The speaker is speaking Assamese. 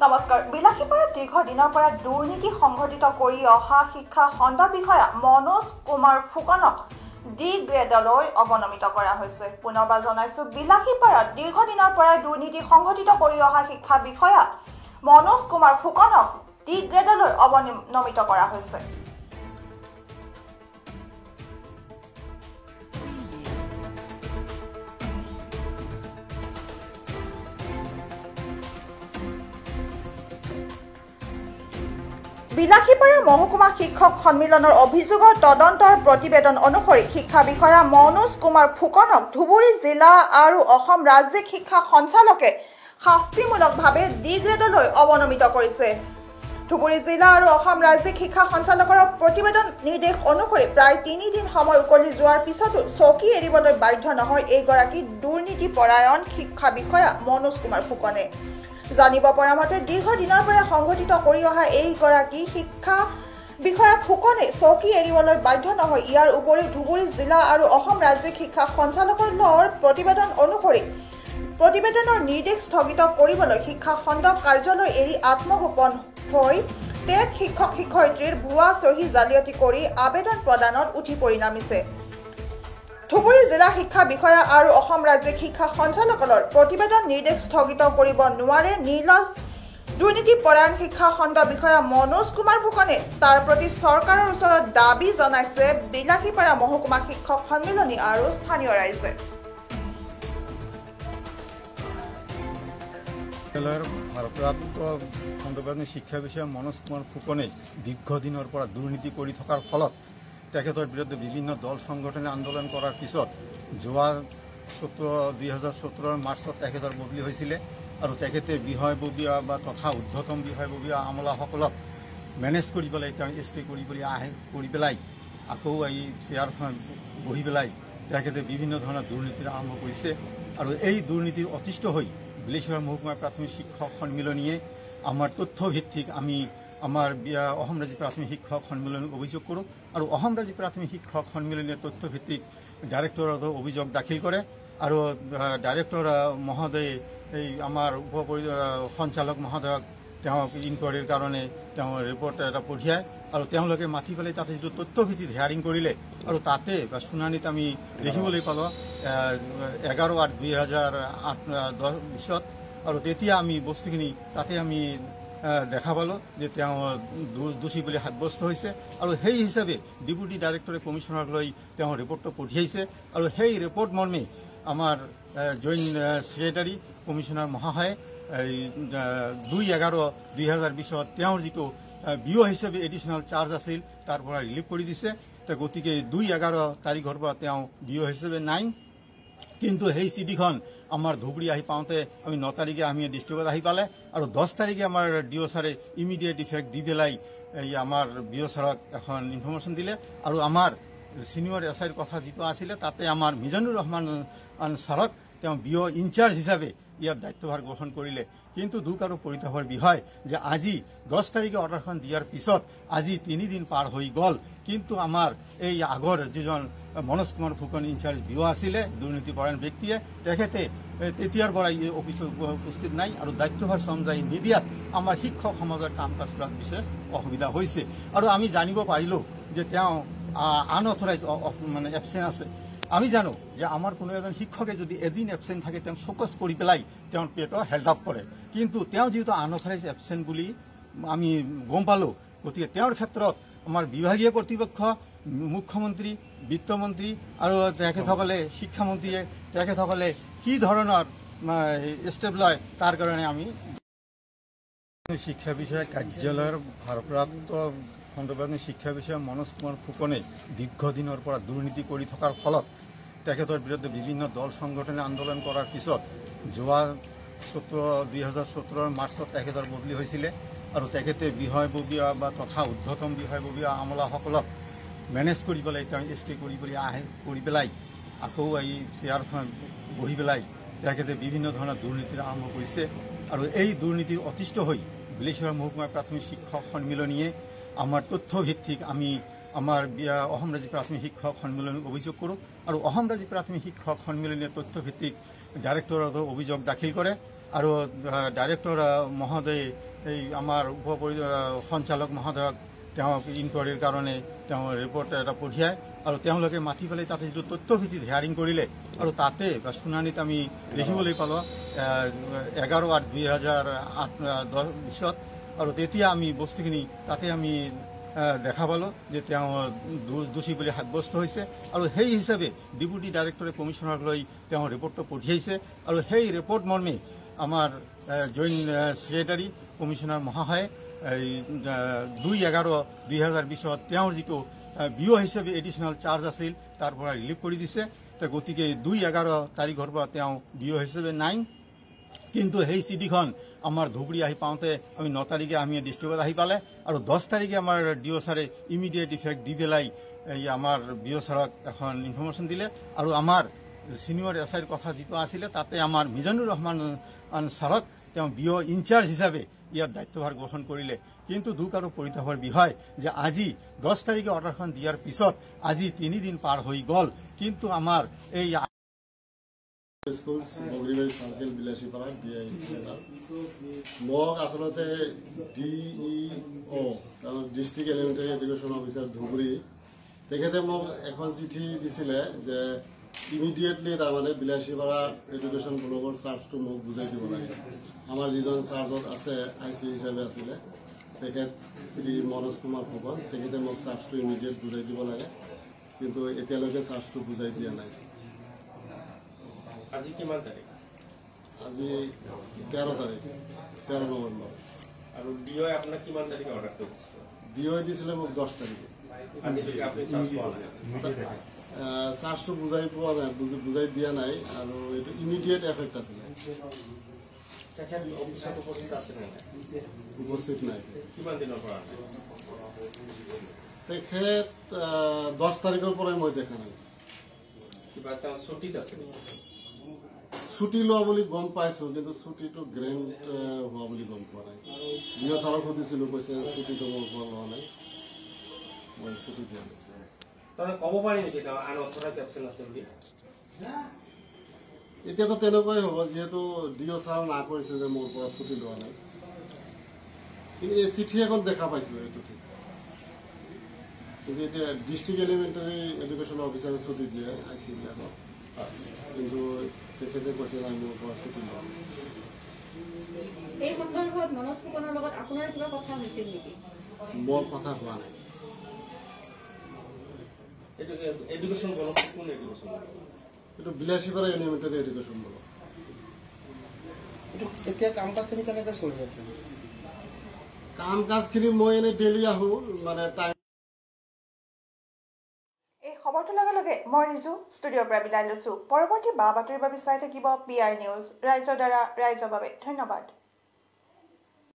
নমস্কাৰ। বিলাসীপাৰাত দীৰ্ঘদিনৰ পৰা দুৰ্নীতি সংঘটিত কৰি অহা শিক্ষা খণ্ড বিষয়া মনোজ কুমাৰ ফুকনক ডি গ্ৰেডলৈ অৱনমিত কৰা হৈছে। পুনৰবাৰ জনাইছো, বিলাসীপাৰাত দীৰ্ঘদিনৰ পৰা দুৰ্নীতি সংঘটিত কৰি অহা শিক্ষা বিষয়া মনোজ কুমাৰ ফুকনক ডি গ্ৰেডলৈ অৱনমিত কৰা হৈছে। বিলাসীপাৰা মহকুমা শিক্ষক সন্মিলনৰ অভিযোগৰ তদন্তৰ প্ৰতিবেদন অনুসৰি শিক্ষা বিষয়া মনোজ কুমাৰ ফুকনক ধুবুৰী জিলা আৰু অসম ৰাজ্যিক শিক্ষা সঞ্চালকে শাস্তিমূলকভাৱে ডি গ্ৰেডলৈ অৱনমিত কৰিছে। ধুবুৰী জিলা আৰু অসম ৰাজ্যিক শিক্ষা সঞ্চালকৰ প্ৰতিবেদন নিৰ্দেশ অনুসৰি প্ৰায় 3 দিন সময় উকলি যোৱাৰ পিছতো চকী এৰিবলৈ বাধ্য নহয় এইগৰাকী দুৰ্নীতিপৰায়ণ শিক্ষা বিষয়া মনোজ কুমাৰ ফুকনে। জানিব পৰা মতে দীৰ্ঘদিনৰ পৰা সংঘটিত কৰি অহা এইগৰাকী শিক্ষা বিষয়া ফুকনে চকী এৰিবলৈ বাধ্য নহয়। ইয়াৰ উপৰিও ধুবুৰী জিলা আৰু অসম ৰাজ্যিক শিক্ষা সঞ্চালকালয়ৰ প্ৰতিবেদন অনুসৰি প্ৰতিবেদনৰ নিৰ্দেশ স্থগিত কৰিবলৈ শিক্ষা খণ্ড কাৰ্যালয় এৰি আত্মগোপন হৈ টেট শিক্ষক শিক্ষয়িত্ৰীৰ ভুৱা চহী জালিয়াতি কৰি আবেদন প্ৰদানত উঠি পৰি নামিছে। ধুবুৰী জিলা শিক্ষা বিষয়া আৰু অসম ৰাজ্যিক শিক্ষা সঞ্চালকালয়ৰ প্ৰতিবেদন নিৰ্দেশ স্থগিত কৰিব নোৱাৰে নিৰ্লজ্জ দুৰ্নীতিপৰায়ণ শিক্ষা খণ্ড বিষয়া মনোজ কুমাৰ ফুকনে। তাৰ প্ৰতি চৰকাৰৰ ওচৰত দাবী জনাইছে বিলাসীপাৰা মহকুমা শিক্ষক সন্মিলনী আৰু স্থানীয় ৰাইজে। ভাৰপ্ৰাপ্ত খণ্ডপ্ৰাথমিক শিক্ষা বিষয়া মনোজ কুমাৰ ফুকনে দীৰ্ঘদিনৰ পৰা দুৰ্নীতি কৰি থকাৰ ফলত তেখেতৰ বিৰুদ্ধে বিভিন্ন দল সংগঠনে আন্দোলন কৰাৰ পিছত যোৱা 2017 মাৰ্চত তেখেতৰ বদলি হৈছিলে আৰু তেখেতে বিষয়ববীয়া বা তথা ঊৰ্ধ্বতম বিষয়ববীয়া আমলাসকলক মেনেজ কৰি পেলাই তেওঁ ষ্টে কৰি পেলাই আকৌ এই চেয়াৰখন বহি পেলাই তেখেতে বিভিন্ন ধৰণৰ দুৰ্নীতিৰ আৰম্ভ কৰিছে। আৰু এই দুৰ্নীতিৰ অতিষ্ঠ হৈ বিলাসীপাৰা মহকুমা প্ৰাথমিক শিক্ষক সন্মিলনীয়ে আমাৰ তথ্যভিত্তিক আমি আমাৰ অসম ৰাজ্যিক প্ৰাথমিক শিক্ষক সন্মিলনীক অভিযোগ কৰোঁ আৰু অসম ৰাজ্যিক প্ৰাথমিক শিক্ষক সন্মিলনীয়ে তথ্যভিত্তিক ডাইৰেক্টৰত অভিযোগ দাখিল কৰে আৰু ডাইৰেক্টৰ মহোদয়ে এই আমাৰ সঞ্চালক মহোদয়ক তেওঁক ইনকুৱাৰীৰ কাৰণে তেওঁ ৰিপৰ্ট এটা পঠিয়ায় আৰু তেওঁলোকে মাতি পেলাই তাতে যিটো তথ্যভিত্তিক হেয়াৰিং কৰিলে আৰু তাতে বা শুনানিত আমি দেখিবলৈ পালোঁ 11/8/2020 আৰু তেতিয়া আমি বস্তুখিনি তাতে আমি দেখা পালোঁ যে তেওঁ দোষী বুলি সাব্যস্ত হৈছে আৰু সেই হিচাপে ডেপুটি ডাইৰেক্টৰে কমিশ্যনাৰলৈ তেওঁ ৰিপৰ্টটো পঠিয়াইছে আৰু সেই ৰিপৰ্ট মৰ্মে আমাৰ জইণ্ট ছেক্ৰেটাৰী কমিশ্যনাৰ মহাশয়ে 2/11/2020 তেওঁৰ যিটো বিঅ হিচাপে এডিশ্যনেল চাৰ্জ আছিল তাৰ পৰা ৰিলিভ কৰি দিছে। গতিকে 2/11 তাৰিখৰ পৰা তেওঁ বিঅ হিচাপে নাই। কিন্তু সেই চিঠিখন আমাৰ ধুবুৰী আহি পাওঁতে আমি 9 তাৰিখে আমি ডিষ্ট্ৰিক্টত আহি পালে আৰু 10 তাৰিখে আমাৰ ডিঅ ছাৰে ইমিডিয়েট ইফেক্ট দি পেলাই এই আমাৰ বিঅ ছাৰক এখন ইনফৰ্মেশ্যন দিলে আৰু আমাৰ ছিনিয়ৰ এছআইৰ কথা যিটো আছিলে তাতে আমাৰ মিজানুৰ ৰহমান ছাৰক তেওঁ বিঅ ইনচাৰ্জ হিচাপে ইয়াৰ দায়িত্বভাৰ গ্ৰহণ কৰিলে। কিন্তু দুখ আৰু পৰিতাপৰ বিষয় যে আজি 10 তাৰিখে অৰ্ডাৰখন দিয়াৰ পিছত আজি 3 দিন পাৰ হৈ গ'ল, কিন্তু আমাৰ এই আগৰ যিজন মনোজ কুমাৰ ফুকন ইনচাৰ্জ বিঅ আছিলে দুৰ্নীতিপৰায়ণ ব্যক্তিয়ে তেখেতে তেতিয়াৰ পৰা এই অফিচত উপস্থিত নাই আৰু দায়িত্বভাৰ চমজাই নিদিয়াত আমাৰ শিক্ষক সমাজৰ কাম কাজ কৰাত বিশেষ অসুবিধা হৈছে। আৰু আমি জানিব পাৰিলোঁ যে তেওঁ আনঅথৰাইজ মানে এবচেণ্ট আছে। আমি জানো যে আমাৰ কোনো এজন শিক্ষকে যদি এদিন এবচেণ্ট থাকে তেওঁ ফ'কাছ কৰি পেলাই তেওঁৰ পেটৰ হেল্ড আপ কৰে, কিন্তু তেওঁ যিহেতু আনঅথৰাইজ এবচেণ্ট বুলি আমি গম পালোঁ, গতিকে তেওঁৰ ক্ষেত্ৰত আমাৰ বিভাগীয় কৰ্তৃপক্ষ, মুখ্যমন্ত্ৰী, বিত্তমন্ত্ৰী আৰু তেখেতসকলে শিক্ষামন্ত্ৰীয়ে তেখেতসকলে কি ধৰণৰ ষ্টেপ লয় তাৰ কাৰণে আমি শিক্ষা বিষয়া কাৰ্যালয়ৰ ভাৰপ্ৰাপ্ত খণ্ডপ্ৰাথমিক শিক্ষা বিষয়া মনোজ কুমাৰ ফুকনে দীৰ্ঘদিনৰ পৰা দুৰ্নীতি কৰি থকাৰ ফলত তেখেতৰ বিৰুদ্ধে বিভিন্ন দল সংগঠনে আন্দোলন কৰাৰ পিছত যোৱা 2017 মাৰ্চত তেখেতৰ বদলি হৈছিলে আৰু তেখেতে বিষয়ববীয়া বা তথা ঊৰ্ধ্বতম বিষয়ববীয়া আমলাসকলক মেনেজ কৰি পেলাই তেওঁ ষ্টে কৰি পেলাই আকৌ এই চেয়াৰখন বহি পেলাই তেখেতে বিভিন্ন ধৰণৰ দুৰ্নীতিৰ আৰম্ভ কৰিছে। আৰু এই দুৰ্নীতিৰ অতিষ্ঠ হৈ বিলাসীপাৰা মহকুমা প্ৰাথমিক শিক্ষক সন্মিলনীয়ে আমাৰ তথ্যভিত্তিক আমি আমাৰ অসম ৰাজ্যিক প্ৰাথমিক শিক্ষক সন্মিলনীক অভিযোগ কৰোঁ আৰু অসম ৰাজ্যিক প্ৰাথমিক শিক্ষক সন্মিলনীয়ে তথ্যভিত্তিক ডাইৰেক্টৰত অভিযোগ দাখিল কৰে আৰু ডাইৰেক্টৰ মহোদয় এই আমাৰ সঞ্চালক মহোদয়ক তেওঁক ইনকুৱাৰীৰ কাৰণে তেওঁ ৰিপৰ্ট এটা পঠিয়ায় আৰু তেওঁলোকে মাতি পেলাই তাতে যিটো তথ্যভিত্তিত হেয়াৰিং কৰিলে আৰু তাতে বা শুনানিত আমি দেখিবলৈ পালোঁ 11/8/2020 আৰু তেতিয়া আমি বস্তুখিনি তাতে আমি দেখা পালোঁ যে তেওঁ দোষী বুলি সাব্যস্ত হৈছে আৰু সেই হিচাপে ডেপুটি ডাইৰেক্টৰে কমিশ্যনাৰক লৈ তেওঁ ৰিপৰ্টটো পঠিয়াইছে আৰু সেই ৰিপৰ্ট মৰ্মে আমাৰ জইণ্ট ছেক্ৰেটাৰী কমিশ্যনাৰ মহাশয়ে 2/11/2020 তেওঁৰ যিটো বিঅ হিচাপে এডিশ্যনেল চাৰ্জ আছিল তাৰ পৰা ৰিলিভ কৰি দিছে গতিকে 2/11 তাৰিখৰ পৰা তেওঁ বিঅ হিচাপে নাই কিন্তু সেই চিঠিখন আমাৰ ধুবুৰী আহি পাওঁতে আমি 9 তাৰিখে আমি ডিষ্ট্ৰিক্টত আহি পালে আৰু 10 তাৰিখে আমাৰ ডিঅ ছাৰে ইমিডিয়েট ইফেক্ট দি পেলাই এই আমাৰ বিঅ ছাৰক এখন ইনফৰমেশ্যন দিলে আৰু আমাৰ ছিনিয়ৰ এছআইৰ কথা যিটো আছিলে তাতে আমাৰ মিজানুৰ ৰহমান ছাৰক তেওঁ বিঅ ইনচাৰ্জ হিচাপে ইয়াৰ দায়িত্বভাৰ গ্ৰহণ কৰিলে কিন্তু দুখ আৰু পৰিতাপৰ বিষয় যে আজি 10 তাৰিখে অৰ্ডাৰখন দিয়াৰ পিছত আজি 3 দিন পাৰ হৈ গ'ল কিন্তু আমাৰ এই schools Bogoribari circle Bilasipara DI মোক আচলতে DEO district elementary education officer Dhubri তেখেতে মোক এখন চিঠি দিছিলে যে ইমিডিয়েটলি তাৰমানে বিলাসীপাৰা এডুকেশ্যন ব্লকৰ চাৰ্জটো মোক বুজাই দিব লাগে আমাৰ যিজন চাৰ্জত আছে IC হিচাপে আছিলে তেখেত শ্ৰী মনোজ কুমাৰ ফুকন তেখেতে মোক চাৰ্জটো ইমিডিয়েট বুজাই দিব লাগে কিন্তু এতিয়ালৈকে চাৰ্জটো বুজাই দিয়া নাই আজি কিমান তাৰিখ আজি 13 তাৰিখ 13 নৱেম্বৰ আৰু ডিঅ আপোনাক কিমান তাৰিখে অৰ্ডাৰ কৰিছিল ডিঅ দিছিলে মোক 10 তাৰিখে আজিলৈকে আপুনি চাৰ্জ পোৱা নাই চাৰ্জটো বুজাই পোৱা নাই বুজাই দিয়া নাই আৰু এইটো ইমিডিয়েট এফেক্ট আছিলে তেখেত অফিচত উপস্থিত আছে নে নাই উপস্থিত নাই কিমান দিনৰ পৰা আছে তেখেত 10 তাৰিখৰ পৰাই মই দেখা নাই কিবা এটা ছুটিত আছে ছুটি লোৱা বুলি গম পাইছো কিন্তু ছুটিটো গ্ৰেণ্ট হোৱা বুলি গম পোৱা নাই ডিঅ ছাৰক সুধিছিলো কৈছে ছুটিটো মোৰ পৰা লোৱা নাই মই ছুটি দিয়া নাই তই ক'ব পাৰি নেকি তেওঁ আন অথৰাইজ এবচেণ্ট আছে বুলি এতিয়াতো তেনেকুৱাই হ'ব যিহেতু ডিঅ ছাৰ না কৰিছে যে মোৰ পৰা ছুটি লোৱা নাই কিন্তু এই চিঠি এখন দেখা পাইছো এইটো ঠিক কিন্তু এতিয়া ডিষ্ট্ৰিক্ট এলিমেণ্টাৰী এডুকেশ্যন অফিচাৰে ছুটি দিয়ে IC বিলাকক কিন্তু তেখেতে কৈছিল আমি মোৰ পৰা ছুটি লোৱা এই সন্দৰ্ভত মনোজ ফুকনৰ লগত আপোনাৰ কিবা কথা হৈছিল নেকি মোৰ কথা হোৱা নাই এডুকেশ্যন ব্লক কোন এডুকেশ্যন এইটো বিলাসীপাৰা এলিমেণ্টাৰী এডুকেশ্যন ব্লক এতিয়া কাম কাজখিনি কেনেকৈ চলি আছে কাম কাজখিনি মই এনে ডেইলি আহোঁ মানে টাইম এই খবৰটোৰ লগে লগে মই ৰিজু ষ্টুডিঅ'ৰ পৰা বিদায় লৈছো পৰৱৰ্তী বা বাতৰিৰ বাবে চাই থাকিব PI নিউজ ৰাইজৰ দ্বাৰা ৰাইজৰ বাবে ধন্যবাদ